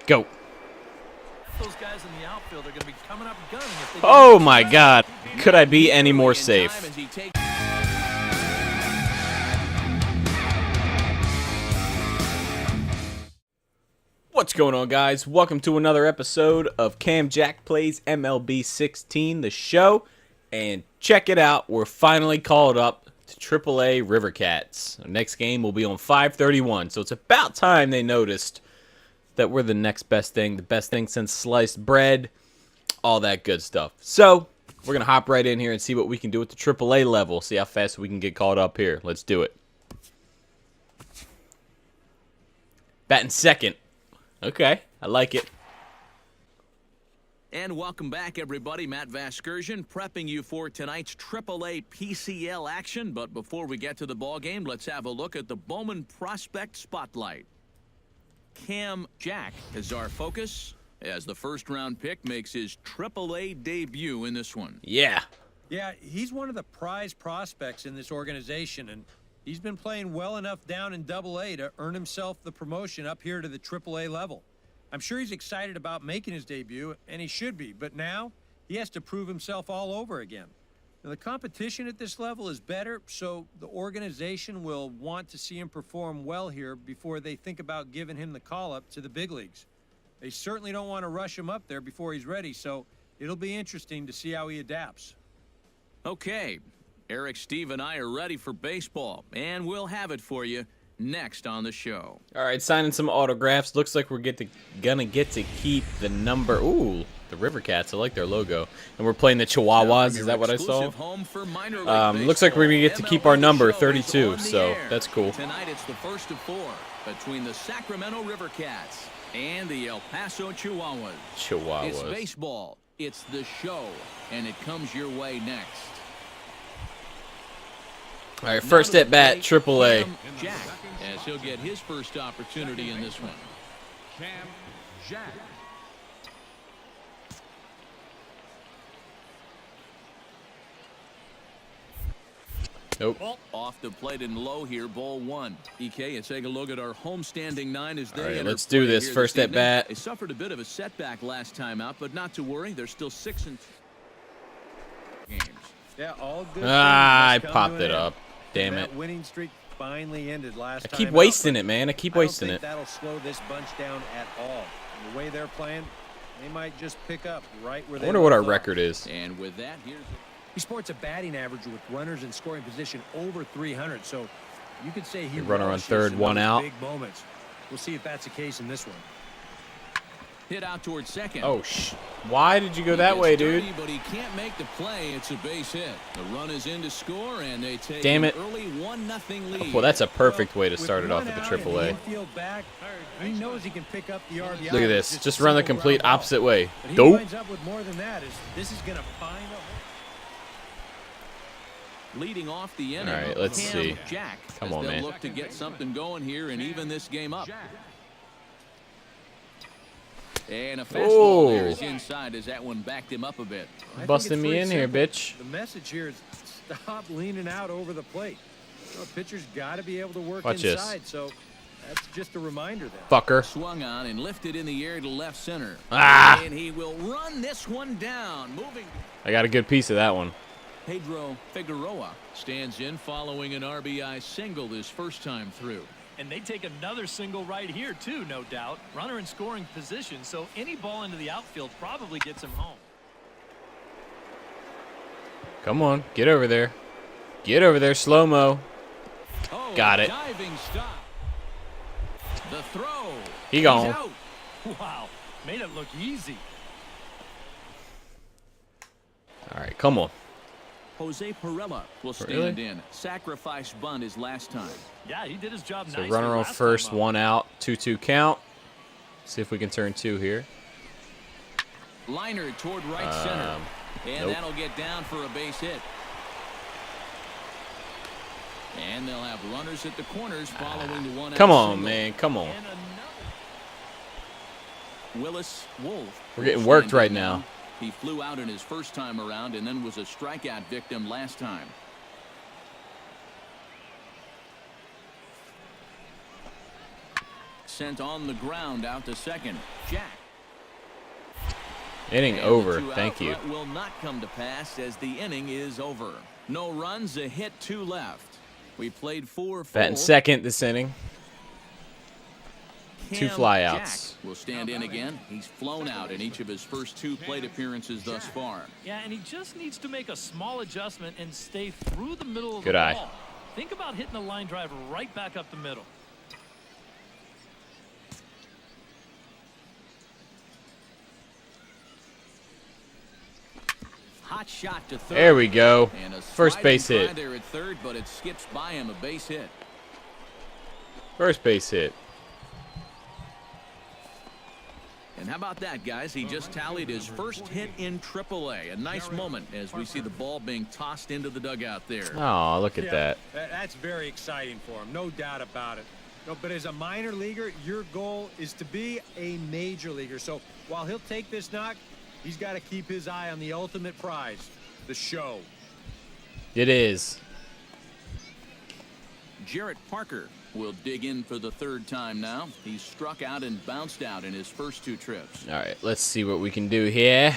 Go. Those guys in the outfield are going to be coming up gunning if they Oh my God. Could I be any more safe? What's going on, guys? Welcome to another episode of Cam Jack Plays MLB 16, the show. And check it out, we're finally called up to AAA River Cats. Our next game will be on 5/31, so it's about time they noticed that we're the next best thing, the best thing since sliced bread, all that good stuff. So, we're going to hop right in here and see what we can do at the AAA level, see how fast we can get called up here. Let's do it. Batting second. Okay, I like it. And welcome back, everybody. Matt Vasgersian prepping you for tonight's AAA PCL action. But before we get to the ball game, let's have a look at the Bowman Prospect Spotlight. Cam Jack is our focus as the first-round pick makes his AAA debut in this one. Yeah. Yeah, he's one of the prize prospects in this organization, and he's been playing well enough down in AA to earn himself the promotion up here to the AAA level. I'm sure he's excited about making his debut, and he should be, but now he has to prove himself all over again. Now, the competition at this level is better, so the organization will want to see him perform well here before they think about giving him the call-up to the big leagues. They certainly don't want to rush him up there before he's ready, so it'll be interesting to see how he adapts. Okay, Eric, Steve, and I are ready for baseball, and we'll have it for you next on the show. All right, signing some autographs. Looks like we're gonna get to keep the number. Ooh, the River Cats. I like their logo. And we're playing the Chihuahuas. Is that what I saw? Looks like we're gonna get to keep our number 32. So that's cool. Tonight it's the first of 4 between the Sacramento River Cats and the El Paso Chihuahuas. It's baseball. It's the show, and it comes your way next. All right, first at bat, AAA. Jack, as he'll get his first opportunity in this one. Cam Jack. Nope. Off the plate and low here, ball 1. EK, and take a look at our homestanding 9 as they All right, let's do this. First at bat. They suffered a bit of a setback last time out, but not to worry. They're still 6-2 games. Yeah, all good. I popped it up. Damn it. That winning streak finally ended last time. I keep wasting it, man. I keep wasting it. That'll slow this bunch down at all. And the way they're playing, they might just pick up right where they I wonder what our left off. record is. And with that, here's he sports a batting average with runners in scoring position over 300, so you could say he runner on relishes third, in one those out. big moments. We'll see if that's the case in this one. hit out towards second. Oh, why did you go that way, dude? But he can't make the play. It's a base hit. The run is in to score, and they take Damn it. an early 1-0 lead. Well, that's a perfect way to start it off at the AAA. Back, he knows he can pick up the RBI. Look at this. Just run the complete opposite way. But he Dope. winds up with more than that. This is going to find a leading off the inning. All right, let's Cam see. Jack, Come as on, they'll man. look to get something going here and even this game up. And a fastball there is inside as that one backed him up a bit. Busting me in here, bitch. The message here is stop leaning out over the plate. So a pitcher's got to be able to work Watch inside. this. So that's just a reminder there. Fucker. Swung on and lifted in the air to left center. Ah! And he will run this one down. Moving. I got a good piece of that one. PEDRO FIGUEROA stands in following an RBI single this first time through. And they take another single right here, too, no doubt. Runner in scoring position, so any ball into the outfield probably gets him home. Come on. Get over there. Get over there, slow-mo. Oh, Got it. Diving stop. The throw. He gone. He's out. Wow, made it look easy. All right, come on. Jose Perella will stand Really? in. Sacrifice bunt his last time. Yeah, he did his job So nicely runner on last first, time up. 1 out, 2-2 count. See if we can turn 2 here. Liner toward right center. And nope. that'll get down for a base hit. And they'll have runners at the corners following the one out Come on, single. man. Come on. And another. Willis Wolf. We're getting will worked stand right in now. He flew out in his first time around and then was a strikeout victim last time. sent on the ground out to second. Jack. Inning And over. the 2-out Thank you. threat will not come to pass as the inning is over. No runs, a hit, 2 left. We played 4 full. Batting second this inning. 2 Cam flyouts. Jack will stand in again. He's flown out in each of his first 2 plate appearances thus far. Yeah, and he just needs to make a small adjustment and stay through the middle of Good the eye. ball. Think about hitting a line drive right back up the middle. Hot shot to third. There we go. And a First sliding base hit. try there at third, but it skips by him, a base hit. First base hit. And how about that, guys? He just tallied his first hit in AAA. A nice moment as we see the ball being tossed into the dugout there. Oh, look at that. That's very exciting for him, no doubt about it. No, but as a minor leaguer, your goal is to be a major leaguer. So while he'll take this knock, he's got to keep his eye on the ultimate prize, the show. It is. Jarrett Parker will dig in for the 3rd time now. He's struck out and bounced out in his first 2 trips. All right, let's see what we can do here.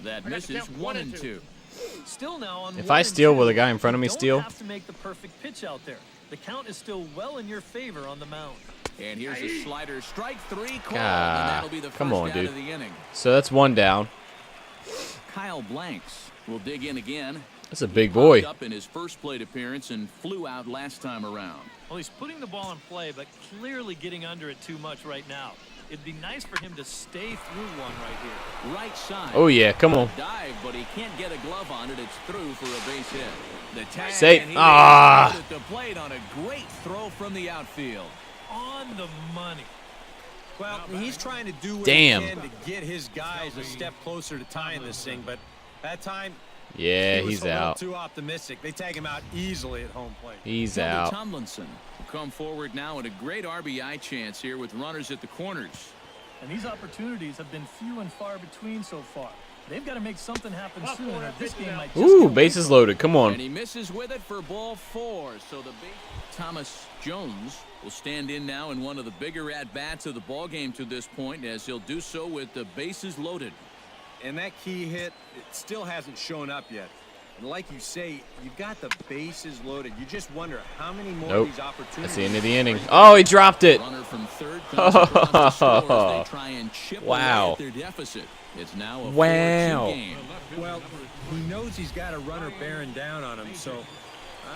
That misses 1-2. Still now on If 1 I and steal, 2, will the guy in front of me you steal? don't have to make the perfect pitch out there. The count is still well in your favor on the mound. And here's a slider, strike 3 called, and Ah, that'll be the come first on, out dude. of the inning. So that's 1 down. Kyle Blanks will dig in again. That's a big boy. Popped up in his first plate appearance and flew out last time around. Well, he's putting the ball in play, but clearly getting under it too much right now. It'd be nice for him to stay through one right here. Right side. Oh, yeah, come on. Dive, but he can't get a glove on it. It's through for a base hit. The tag, Safe. and he Ah. at the plate on a great throw from the outfield. On the money. Well, he's trying to do what Damn. he can to get his guys a step closer to tying this thing, but that time Yeah, he was he's a little out. too optimistic. They tag him out easily at home plate. He's Toby out. Tomlinson will come forward now at a great RBI chance here with runners at the corners. And these opportunities have been few and far between so far. They've got to make something happen soon, or this game might just Ooh, get away bases from loaded. Come And on. he misses with it for ball 4. So the big Thomas Jones will stand in now in one of the bigger at-bats of the ballgame to this point, as he'll do so with the bases loaded. And that key hit, it still hasn't shown up yet. And like you say, you've got the bases loaded. You just wonder how many more Nope. of these opportunities. That's the end of the inning. Oh, he dropped it. Runner from third comes across the score as they try and chip Wow. away at their deficit. It's now a Wow. 4-2 game. Well, he knows he's got a runner bearing down on him, so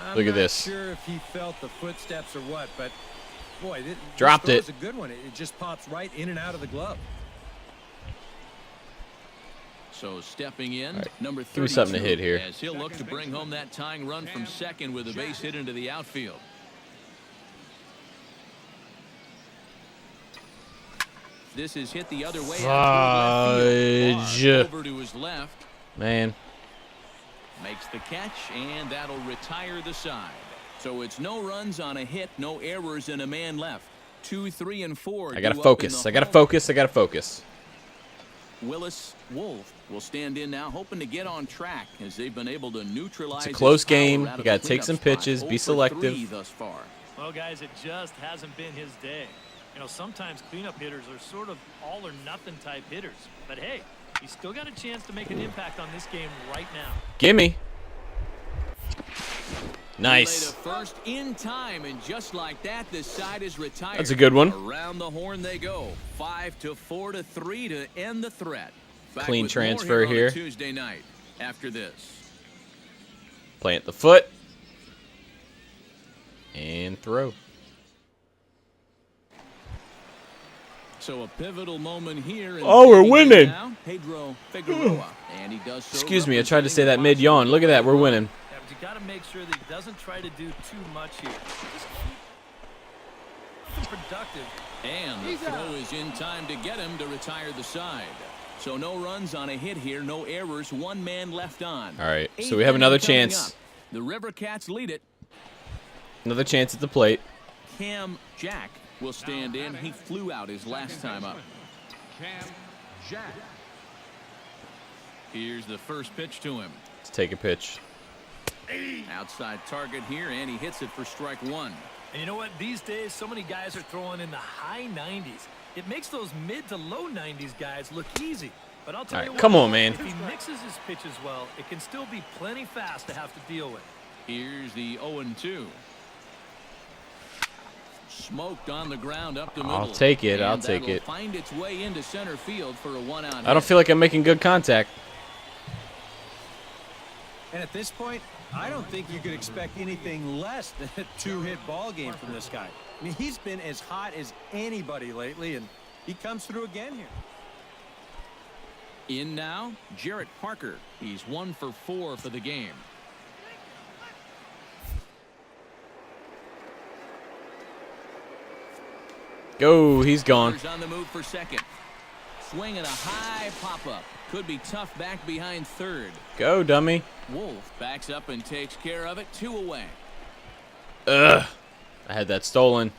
I'm Look at not this. sure if he felt the footsteps or what, but boy, this Dropped throw it. is a good one. It just pops right in and out of the glove. So stepping in, right, number 32. give me something to hit here. As he'll look to bring home that tying run from second with a base hit into the outfield. This is hit the other way out toward left Fudge. field. Far over to his left. Man. Makes the catch, and that'll retire the side. So it's no runs on a hit, no errors, and a man left. 2, 3, and 4. I gotta due up focus. in the I gotta home. focus. I gotta focus. Willis Wolf will stand in now, hoping to get on track as they've been able to neutralize. It's a close his power game. out You of gotta the take some cleanup spot. pitches, be 0 for 3 selective. thus far. Well, guys, it just hasn't been his day. You know, sometimes cleanup hitters are sort of all or nothing type hitters. But hey, he's still got a chance to make an impact on this game right now. Gimme. He Nice. laid a first in time, and just like that, this side is retired. That's a good one. Around the horn they go. 5 to 4 to 3 to end the threat. Back Clean with more transfer on a here. Tuesday night after this. Plant the foot. And throw. So a pivotal moment here. in Oh, we're the game winning. now, PEDRO FIGUEROA, and he does so Excuse me, I tried to say that mid-yawn. Look at that, we're winning. Yeah, but you got to make sure that he doesn't try to do too much here. Just keep productive. And the throw is in time to get him to retire the side. So no runs on a hit here, no errors, 1 man left on. All right, so Eighth we have inning another coming chance. up. The River Cats lead it. Another chance at the plate. Cam Jack will stand in. He flew out his last time up. Cam Jack. Here's the first pitch to him. Let's take a pitch. Outside target here, and he hits it for strike 1. And you know what? These days, so many guys are throwing in the high 90s. It makes those mid to low 90s guys look easy. But I'll tell All you right, what, come on, man. If he mixes his pitches well, it can still be plenty fast to have to deal with. Here's the 0-2. Smoked on the ground up the middle. I'll take it. And I'll take that'll it. Find its way into center field for a 1-out. I don't feel like I'm making good contact. And at this point, I don't think you could expect anything less than a two-hit ball game from this guy. I mean, he's been as hot as anybody lately, and he comes through again here. In now, Jarrett Parker. He's 1 for 4 for the game. Go, he's gone. On the move for second. Swinging a high pop-up. Could be tough back behind third. Go, dummy. Wolf backs up and takes care of it. 2 away. Ugh. I had that stolen.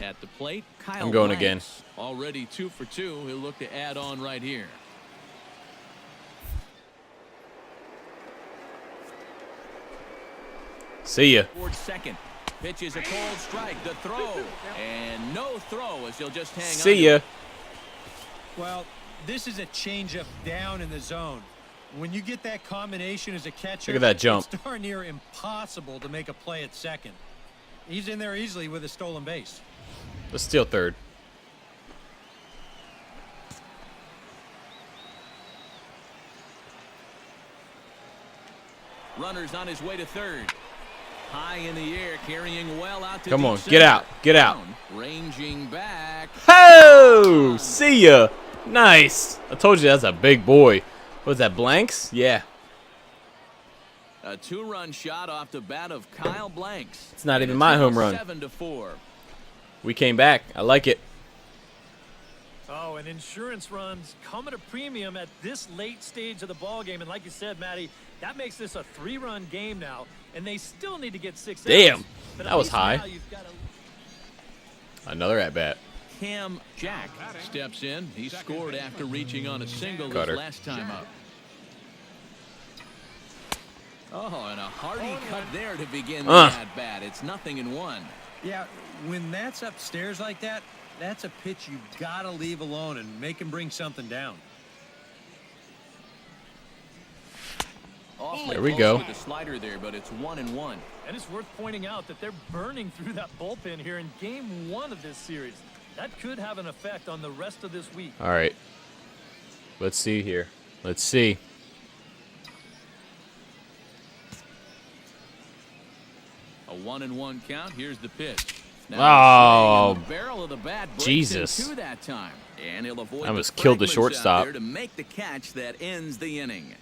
At the plate, Kyle I'm going Blanks. Already 2 for 2. He'll look to add on right here. See ya. Towards second. Pitches a cold strike. The throw. And no throw as he'll just hang on. See ya. Well, this is a changeup down in the zone. When you get that combination as a catcher, Look at that jump. It's darn near impossible to make a play at second. He's in there easily with a stolen base. Let's steal third. Runners on his way to third. High in the air, carrying well out to Come on, deep get center. out, get out. Ranging back. Oh, see ya. Nice. I told you that's a big boy. What was that, blanks? Yeah. A 2-run shot off the bat of Kyle Blanks. It's not even my home run. 7-4. We came back. I like it. Oh, and insurance runs come at a premium at this late stage of the ball game. And like you said, Matty, that makes this a 3-run game now. And they still need to get 6 Damn, outs. But that at was least high. now you've got Another at bat. Cam Jack steps in. He scored after reaching on a single Cutter. his last time up. Oh, and a hearty cut there to begin the at-bat. It's 0-1. Yeah, when that's upstairs like that, that's a pitch you gotta leave alone and make him bring something down. Awfully There we close go. with the slider there, but it's 1-1. And it's worth pointing out that they're burning through that bullpen here in game 1 of this series. That could have an effect on the rest of this week. All right. Let's see here. Let's see. A 1-1 count. Here's the pitch. Oh, the barrel of the bat breaks Jesus. into that time, and he'll avoid I almost the killed the fragments out shortstop. there to make the catch that ends the inning.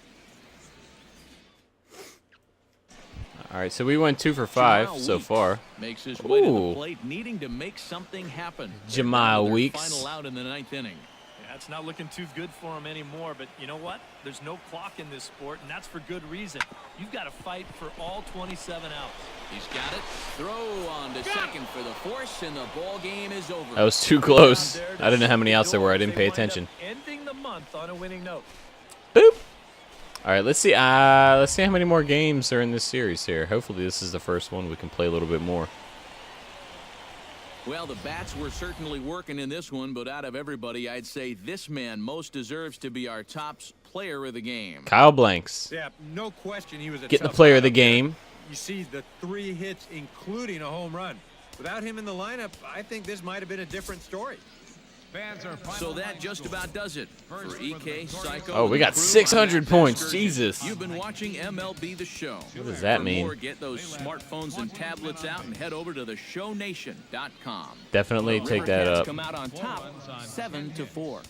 All right, so we went 2 for 5 so far. Makes his way to Ooh. the plate, needing to make something happen. Jamal Their Weeks. Final out in the 9th inning. Yeah, it's not looking too good for him anymore, but you know what? There's no clock in this sport, and that's for good reason. You've got to fight for all 27 outs. He's got it. Throw on to second for the force, and the ball game is over. That was too close. I didn't know how many outs there were. I didn't They pay wind up attention. Ending the month on a winning note. Boop. All right, let's see. Let's see how many more games are in this series here. Hopefully, this is the first one we can play a little bit more. Well, the bats were certainly working in this one, but out of everybody, I'd say this man most deserves to be our top player of the game. Kyle Blanks Yeah, no question he was a getting the tough player of the guy up there. game. You see the 3 hits, including a home run. Without him in the lineup, I think this might have been a different story. So that just about does it for EK, Psycho. Oh, we and the got crew. 600 I'm Matt points. Vasgersian. Jesus. You've been watching MLB The Show. What does that For mean? more, get those smartphones and tablets out and head over to theshownation.com. Definitely The take that Rivercats up. come out on top, 7-4.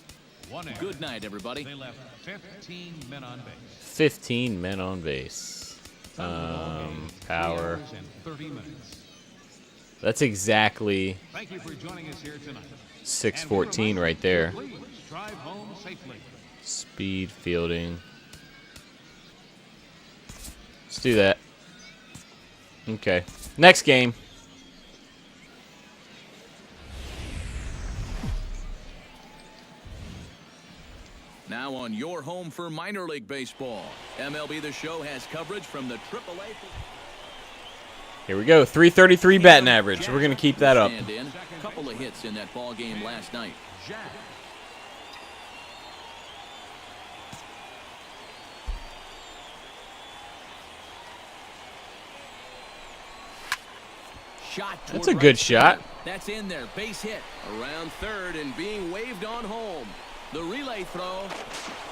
Good night, everybody. They left 15 men on base. 15 men on base. Power. 3 hours and 30 minutes. That's exactly Thank you for joining us here tonight. 614 right there. Please drive home safely. Speed, fielding. Let's do that. Okay. Next game. Now on your home for minor league baseball, MLB The Show has coverage from the AAA. Here we go. 333 batting average. We're going to keep that up. A couple of hits in that ball game last night. That's a good shot. That's in there. Base hit. Around third and being waved on home. The relay throw.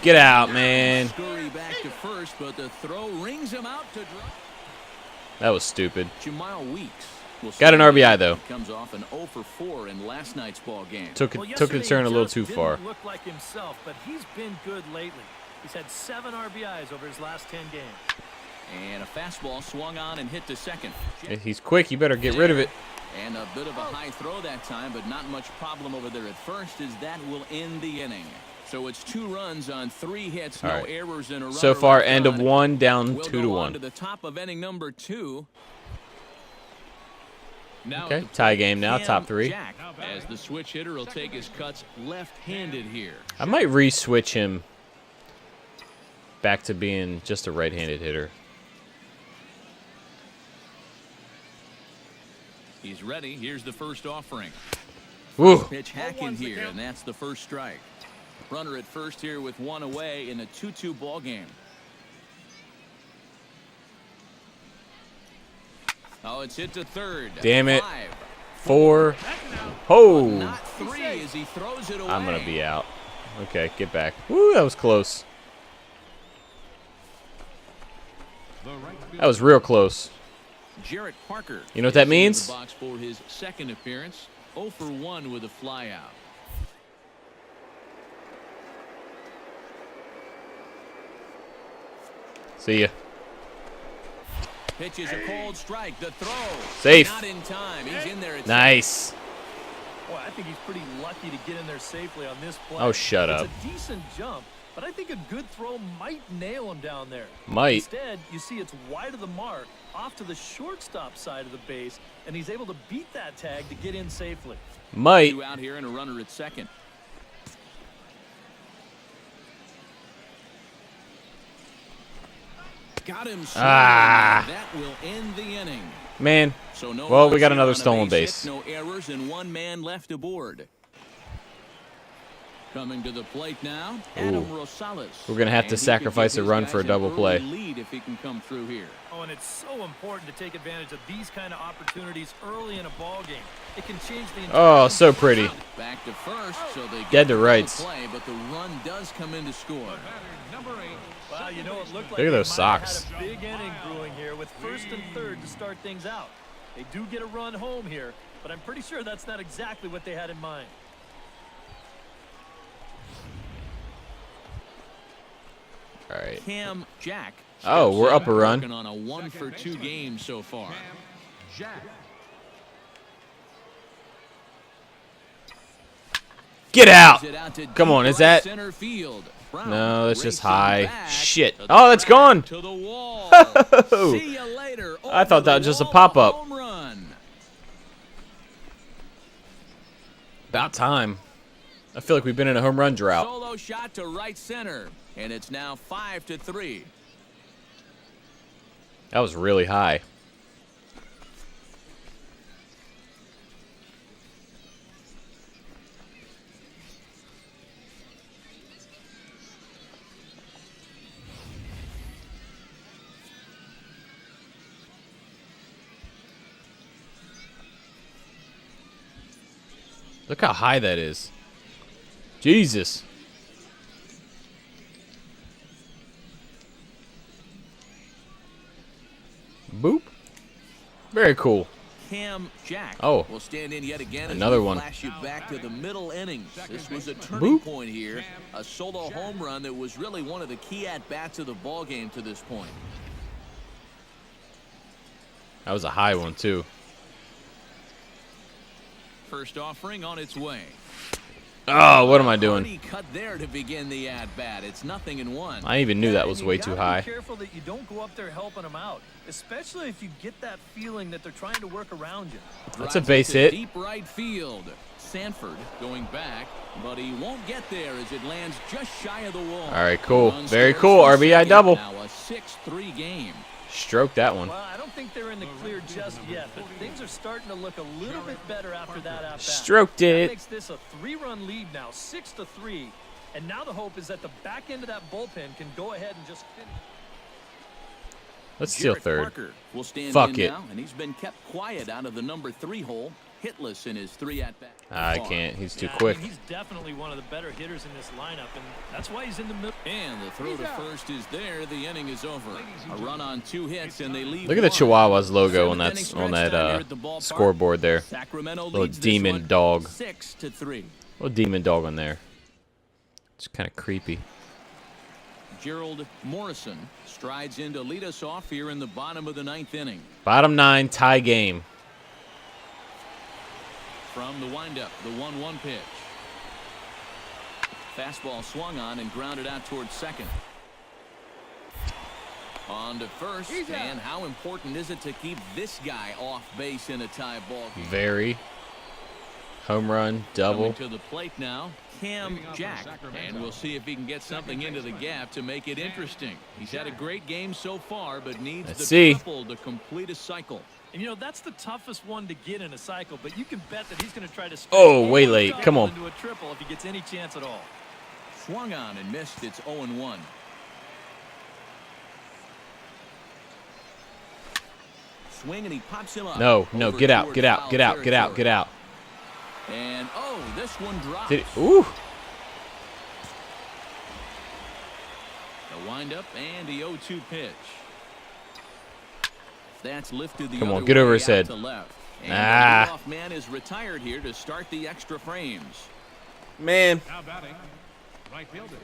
Get out, man. Scurry back to first, but the throw rings him out to drop. That was stupid. Jamal Weeks. Got an RBI though. Comes off an 0 for 4 in last night's ball game. Took the turn a little too far. Look like himself, but he's been good lately. He's had 7 RBIs over his last 10 games. And a fastball swung on and hit to second. He's quick. You better get rid of it. And a bit of a high throw that time, but not much problem over there at first, as that will end the inning. So it's 2 runs on 3 hits, no errors in a run. So far, end of 1, down we'll 2 to 1. To the top of inning number 2. Now okay, tie game now, top 3. Jack, as the switch hitter will take his cuts left-handed here. I might re-switch him back to being just a right-handed hitter. He's ready. Here's the first offering. Woo. Pitch hack in here, and that's the first strike. Runner at first here with 1 away in a 2-2 ball game. Oh, it's hit to third. Damn it. 5. 4. Oh. Not 3 as he throws it away. I'm going to be out. Okay, get back. Woo, that was close. That was real close. Jarrett Parker. You know what that means? In the box for his second appearance. 0 for 1 with a flyout. See ya. Pitch is a cold strike. The throw. Safe. Not in time. He's in there. Nice. Boy, I think he's pretty lucky to get in there safely on this play. Oh, shut up. It's a decent jump, but I think a good throw might nail him down there. Might. Instead, you see it's wide of the mark, off to the shortstop side of the base, and he's able to beat that tag to get in safely. Might. 2 out here and a runner at second. Got him. That will end the inning. Man. So no well, we got runs another on a stolen base base. hit, no errors, and 1 man left aboard. Coming to the plate now, Adam Rosales. We're going to have to sacrifice a run for a double play. Lead if he can come through here. Oh, and it's so important to take advantage of these kind of opportunities early in a ball game. It can change the entire Oh, so pretty. Back to first, so they Dead to get rights. the play, but the run does come in to score. Well, you know, it looked like Look at those they might have socks. had a big inning brewing here with first and third to start things out. They do get a run home here, but I'm pretty sure that's not exactly what they had in mind. All right. Cam Jack. Oh, we're up a run. Working on a 1 for 2 game so far. Get out. Come on, deep is that? center field. Brown No, that's just racing high. back Shit. to the Oh, that's track, gone. To the wall. Oh. See you later. I thought that was just a Over the pop-up. wall, home run. About time. I feel like we've been in a home run drought. Solo shot to right center, and it's now 5-3. That was really high. Look how high that is. Jesus. Boop. Very cool. Cam Jack Oh. will stand in yet again. Another as we one. Flash you back to the middle innings. This was a turning point here. A solo home run that was really one of the key at-bats of the ball game to this point. That was a high one, too. First offering on its way. Oh, what am I doing? Already cut there to begin the at-bat. It's 0-1. I even knew that was way too high. Be careful that you don't go up there helping them out, especially if you get that feeling that they're trying to work around you. That's a Drives base it to hit. Deep right field. Sanford going back, but he won't get there as it lands just shy of the wall. All right, cool. Runs Very scores cool. from RBI second. double. Now a 6-3 game. Stroke that one. Well, I don't think they're in the clear just yet, but things are starting to look a little bit better after that at-bat. Stroked That it. makes this a 3-run lead now, 6-3. And now the hope is that the back end of that bullpen can go ahead and just finish. Let's steal Jarrett third. Parker will stand Fuck in it. now, and he's been kept quiet out of the number 3 hole, hitless in his 3 at-bats. I can't. He's too Yeah, quick. I mean, he's definitely one of the better hitters in this lineup, and that's why he's in the middle. And the throw to first is there. The inning is over. A run on 2 hits, and they leave. Look at the Chihuahuas logo on Seventh that inning stretch time here at the ballpark. scoreboard there. Sacramento Little leads this demon one dog. 6-3. Little demon dog on there. It's kind of creepy. Gerald Morrison strides in to lead us off here in the bottom of the 9th inning. Bottom 9 tie game. From the windup, the 1-1 pitch. Fastball swung on and grounded out towards second. On to first, and how important is it to keep this guy off base in a tie ball game? Very. Home run, double. Coming to the plate now, Cam Jack, and we'll see if he can get something into the gap to make it interesting. He's had a great game so far, but needs Let's the see. triple to complete a cycle. And you know, that's the toughest one to get in a cycle, but you can bet that he's going to try to Oh, way late. Come on. into a triple if he gets any chance at all. Swung on and missed. It's 0-1. Swing and he pops him up. No, Over get out, towards get out, foul get out, get out, territory. get out. And this one drops. Did it, ooh. The windup and the 0-2 pitch. That's lifted the Come on, other get over way his out head. to left. And Ah. the leadoff man is retired here to start the extra frames. Man. Now batting, right fielder.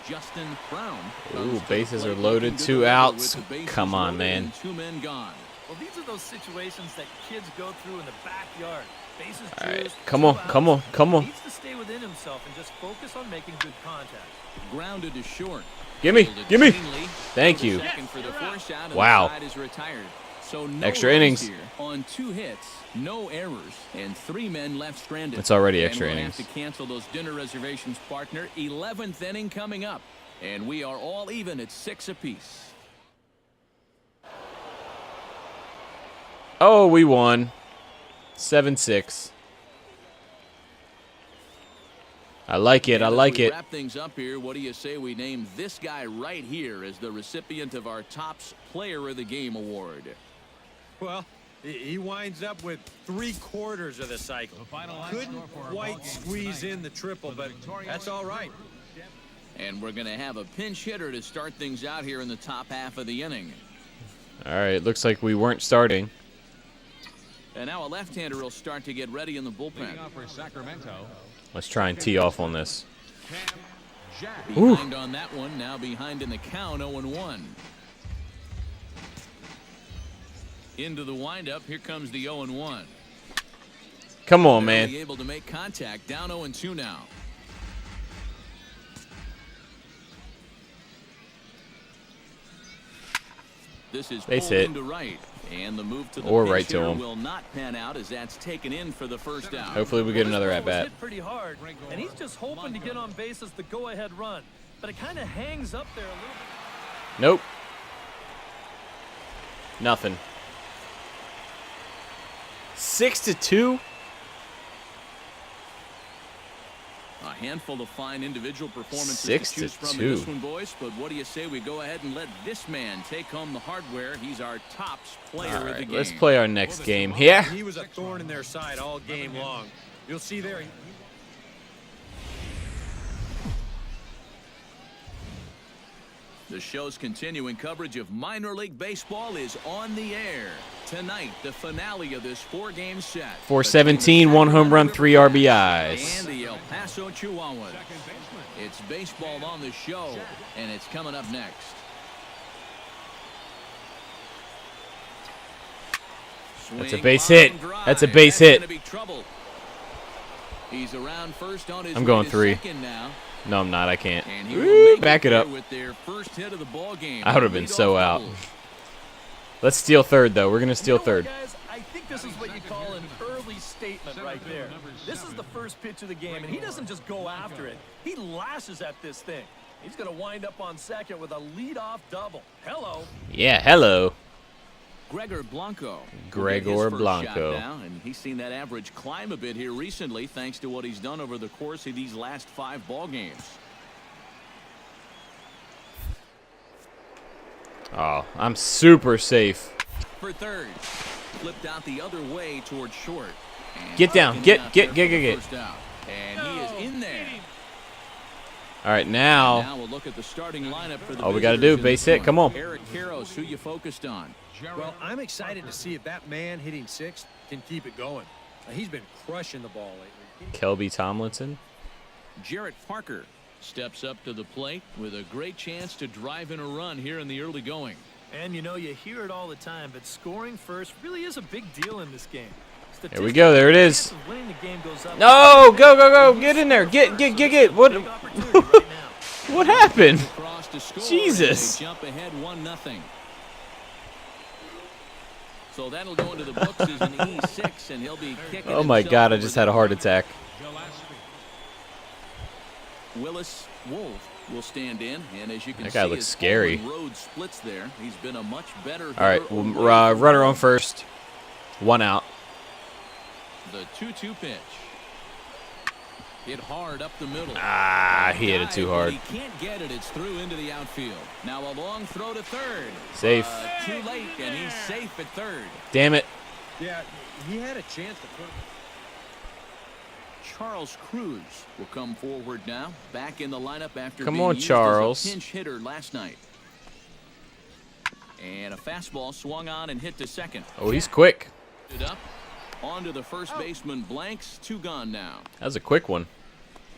Justin Brown. Ooh, bases are loaded, 2 outs. Come on, man. 2 men gone. Well, these are those situations that kids go through in the backyard. Bases All right, juiced, come 2 on, outs. come on, come on. He needs to stay within himself and just focus on making good contact. Grounded to short. Gimme, Fielded gimme. cleanly. Thank To you. second for the force out, and Wow. the side is retired. So no Extra runs innings. here on 2 hits, no errors, and 3 men left stranded. It's already And extra we'll innings. have to cancel those dinner reservations, partner. 11th inning coming up, and we are all even at 6 apiece. Oh, we won. 7-6. I like it. And I as like we it. Wrap things up here. What do you say we name this guy right here as the recipient of our Topps Player of the Game award? Well, he winds up with 3/4 of the cycle. The final line Couldn't score for our quite ball game squeeze tonight. in the triple, For the but victorious that's all right. And we're going to have a pinch hitter to start things out here in the top half of the inning. All right, looks like we weren't starting. And now a left-hander will start to get ready in the bullpen. Leading off for Sacramento, Let's try and tee off on this. Cam Jack. Behind on that one, now behind in the count, 0-1. Into the windup, here comes the 0-1. Come on, man. Barely able to make contact, down 0-2 now. This is Base pulled hit. into right, and the move to the Or pinch right to hitter him. will not pan out as that's taken in for the first out. Hopefully we get another This at ball was bat. hit pretty hard, and he's just hoping to get on base as the go-ahead run. But it kind of hangs up there a little bit. Nope. Nothing. 6-2. A handful of fine individual performances 6 to choose to from in this 2. one, boys. But what do you say we go ahead and let this man take home the hardware? He's our Topps player All of the right, game. let's play our next game here. He was a thorn in their side all game long. You'll see there. The show's continuing coverage of minor league baseball is on the air. Tonight, the finale of this 4-game set. 417, 1 home run, 3 RBIs. And the El Paso Chihuahuas. It's baseball on the show, and it's coming up next. That's a Swing, base line hit. drive. That's a base That's hit. gonna be trouble. He's around first on his I'm way going to 3. second now. No, I'm not. I can't. And he will Woo, make back it here up. with their first hit of the ball game. I would have been Leadoff so out. double. Let's steal third, though. We're going to steal You know what, third. guys? I think this is what you call an early statement right there. This is the first pitch of the game, and he doesn't just go after it. He lashes at this thing. He's going to wind up on second with a leadoff double. Hello. Yeah, hello. Gregor Blanco. Gregor will get his first Blanco. shot now, and he's seen that average climb a bit here recently thanks to what he's done over the course of these last 5 ball games. Oh, I'm super safe. For third, flipped out the other way towards short. And Get down. getting out Get. there for the first out. And he is in there. All right, now. Now we'll look at the starting lineup for the All we got to visitors do, in base this hit. one. Come on. Eric Karros, who you focused on. Well, I'm excited to see if that man hitting 6th can keep it going. He's been crushing the ball lately. Kelby Tomlinson. Jarrett Parker steps up to the plate with a great chance to drive in a run here in the early going. And you know, you hear it all the time, but scoring first really is a big deal in this game. Here we go. There it is. Winning the game goes up. No, go. Get in there. Get. What? Big opportunity right now. What happened? Across to score, Jesus. and they jump ahead 1-0. So that'll go into the books as an E6, and he'll be kicking. Oh my God! I just had a heart attack. Willis Wolf will stand in, and as you can That see, guy looks his scary. road splits there. He's been a much better. All right, hitter runner on first. 1 out. The 2-2 pitch. Hit hard up the middle. Ah, he hit it too hard. He can't get it. It's through into the outfield. Now a long throw to third. Safe. Too late, and he's safe at third. Damn it. Yeah, he had a chance to put it. Charles Cruz will come forward now, back in the lineup after Come being on, used Charles. as a pinch hitter last night. And a fastball swung on and hit to second. Oh, he's quick. It up onto the first baseman. Blanks, 2 gone now. That was a quick one.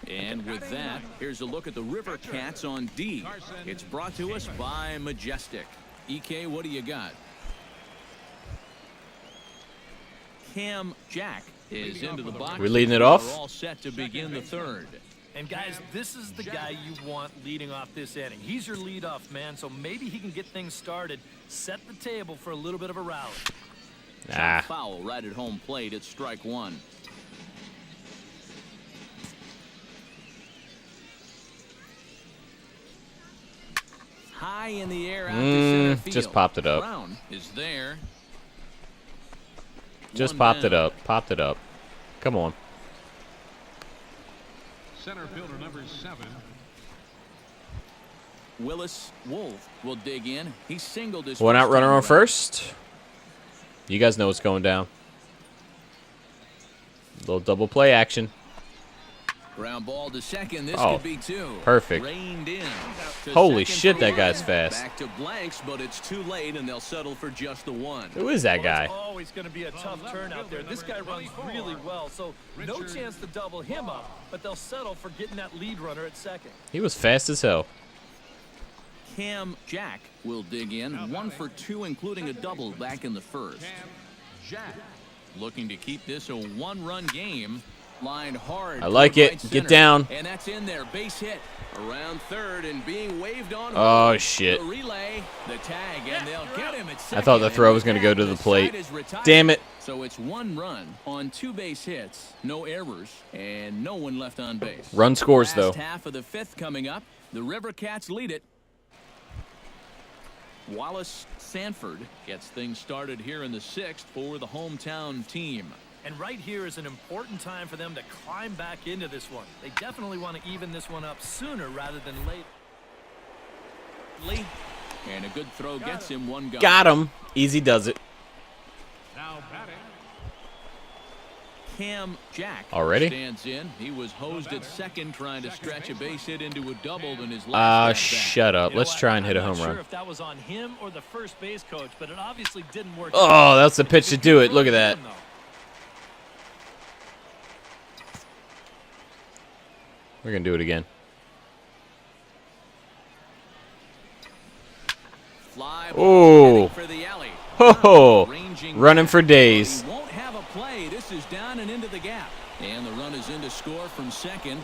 And with that, here's a look at the River Cats on D. It's brought to us by Majestic. EK, what do you got? Cam Jack is into the box. We leading it off? We're all set to begin the third. And guys, this is the guy you want leading off this inning. He's your leadoff man, so maybe he can get things started, set the table for a little bit of a rally. Ah. Foul right at home plate. It's strike 1. High in the air out to center field. Just popped it up. Brown is there. Just One popped it down. up. Popped it up. Come on. Center fielder number 7. Willis Wolf will dig in. He singled his 1 out, first runner time on around. first. You guys know what's going down. Little double play action. Ground ball to second. This Oh, could be 2. perfect. Reined in. To Holy second shit, for that one. guy's fast. Back to blanks, but it's too late, and they'll settle for just the 1. Who is that Well, guy? it's always going to be a tough turn out there. This guy runs really well, so no chance to double him up, but they'll settle for getting that lead runner at second. He was fast as hell. Cam Jack will dig in. 1 for 2, including a double back in the first. Jack. Looking to keep this a 1-run game. Lined hard. I like toward it. right Get center. down. And that's in there. Base hit. Around third and being waved on. Oh, home. shit. The relay, the tag, and they'll get him at second. I thought the throw And was with going to go that, to the side plate. is retired. Damn it. So it's 1 run on 2 base hits, no errors, and no one left on base. Run scores, Last though. half of the 5th coming up. The River Cats lead it. Wallace Sanford gets things started here in the 6th for the hometown team. And right here is an important time for them to climb back into this one. They definitely want to even this one up sooner rather than later. Lee, and a good throw gets him 1 gone. Got him. Easy does it. Now batting. Cam Jack Already? stands in. He was hosed at second trying to stretch a base hit into a double in his Ah, last at-bat. shut up. You know Let's what? try and hit a I'm home not run. sure if that was on him or the first base coach, but it obviously didn't work. Oh, that's the pitch to do it. Look at that. We're going to do it again. Fly Oh. ball for the alley. Ho-ho. Ranging Running back, for but days. He won't have a play. This is down and into the gap. And the run is in to score from second.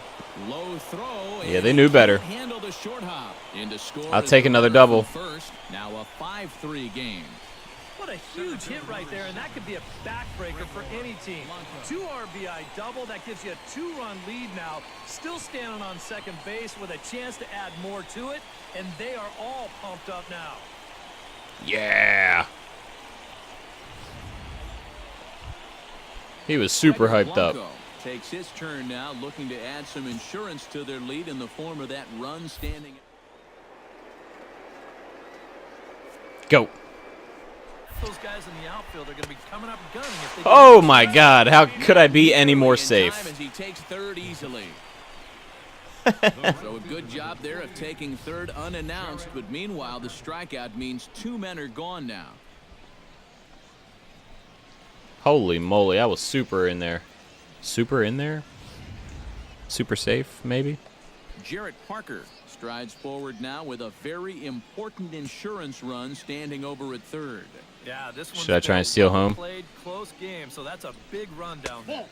Low throw. Yeah, and they he knew can't better. Handle the short hop. In to score I'll is take the another runner double. from first. Now a 5-3 game. What a huge hit right there, and that could be a backbreaker for any team. 2 RBI double, that gives you a 2-run lead now. Still standing on second base with a chance to add more to it, and they are all pumped up now. Yeah. He was super hyped up. Blanco takes his turn now, looking to add some insurance to their lead in the form of that run standing. Go. Those guys in the outfield are going to be coming up gunning if they Oh my God! How could I be any more safe? As he takes third easily. So a good job there of taking third unannounced, but meanwhile the strikeout means 2 men are gone now. Holy moly! I was super in there. Super in there. Super safe, maybe. Jarrett Parker strides forward now with a very important insurance run standing over at third. Yeah, this one's Should I try and steal home? Played close game, so that's a big run down there.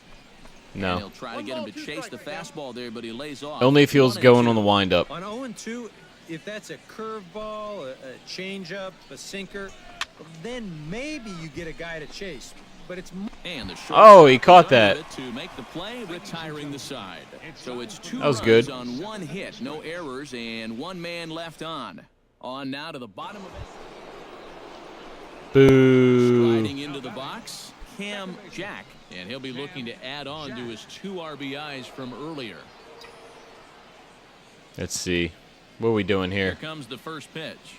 And No. he'll try to get him to chase the fastball there, but he lays off. Only if he was going on the windup. On 0-2, if that's a curveball, a changeup, a sinker, then maybe you get a guy to chase. But it's And the Oh, he caught that. to make the play, retiring the side. So it's 2 That was runs good. on 1 hit, no errors, and 1 man left on. On now to the bottom of it. Boo. Sliding into the box, Cam Jack, and he'll be looking to add on to his 2 RBIs from earlier. Let's see. What are we doing Here here? comes the first pitch.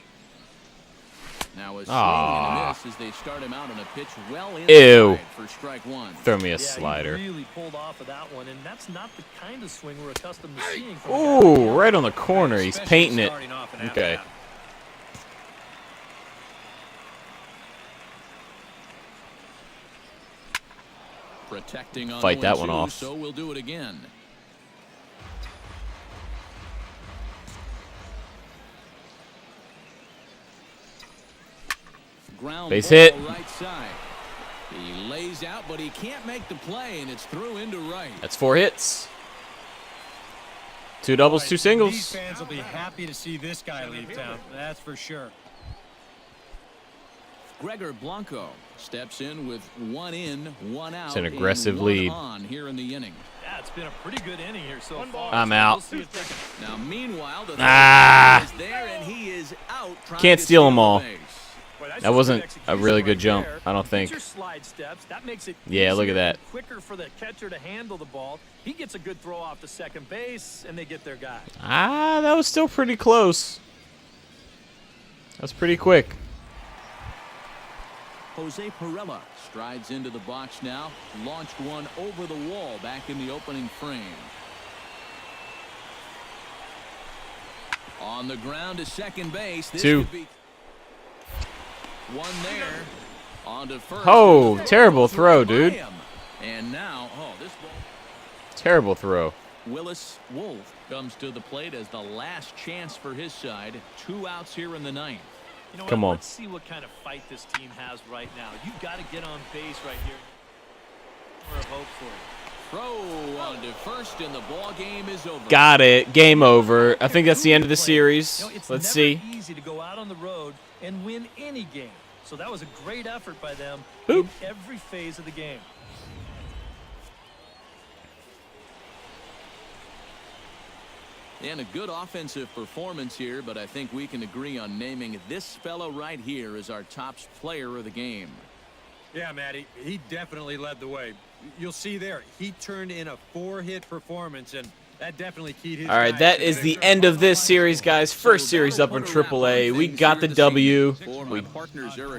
Now a swing and Aw. a miss as they start him out on a pitch well Ew. inside for strike 1. Throw me a Yeah, slider. he really pulled off of that one, and that's not the kind of swing we're accustomed to seeing from a guy. Ooh, right on the corner. He's painting it. starting off an Okay. at-bat. Protecting on Fight that one 0-2, off. So we'll do it again. Ground Base ball hit. right side. He lays out, but he can't make the play, and it's through into right. That's 4 hits. 2 doubles, Boy, 2 These singles. fans will be happy to see this guy leave town. That's for sure. Gregor Blanco steps in with 1 in, 1 out. It's an aggressive and 1 lead. on here in the inning. Yeah, it's been a pretty good inning here so far. I'm so out. we'll see if they can- Now, meanwhile, the Ah. is there, and he is out. trying Can't to steal 'em the all. base. Boy, that's That just wasn't good a execution really good right jump, there. I don't Get think. your slide steps. That makes it Yeah, look at easier that. and quicker for the catcher to handle the ball. He gets a good throw off to second base, and they get their guy. Ah, that was still pretty close. That was pretty quick. Jose Perella strides into the box now. Launched one over the wall back in the opening frame. On the ground to second base. This 2. could be one there. On to first. Oh, terrible throw, dude. And now, this ball. Terrible throw. Willis Wolf comes to the plate as the last chance for his side. 2 outs here in the 9th. You know Come what? on. Let's see what kind of fight this team has right now. You've got to get on base right here. For a hope for it. Throw on to first, and the ball game is over. Got it. Game over. I think that's the end of the series. You know, it's Let's never see. easy to go out on the road and win any game. So that was a great effort by them Boop. in every phase of the game. And a good offensive performance here, but I think we can agree on naming this fellow right here as our top player of the game. Yeah, Matty, he definitely led the way. You'll see there, he turned in a 4-hit performance, and that definitely keyed his. All right, that is the end of this series, guys. First series up in AAA. We got the W. We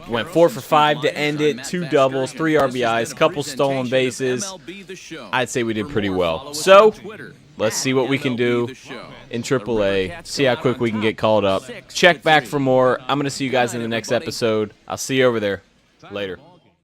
went 4 for 5 to end it. 2 doubles, 3 RBIs, couple stolen bases. I'd say we did pretty well. So let's see what we can do in AAA. See how quick we can get called up. Check back for more. I'm going to see you guys in the next episode. I'll see you over there. Later.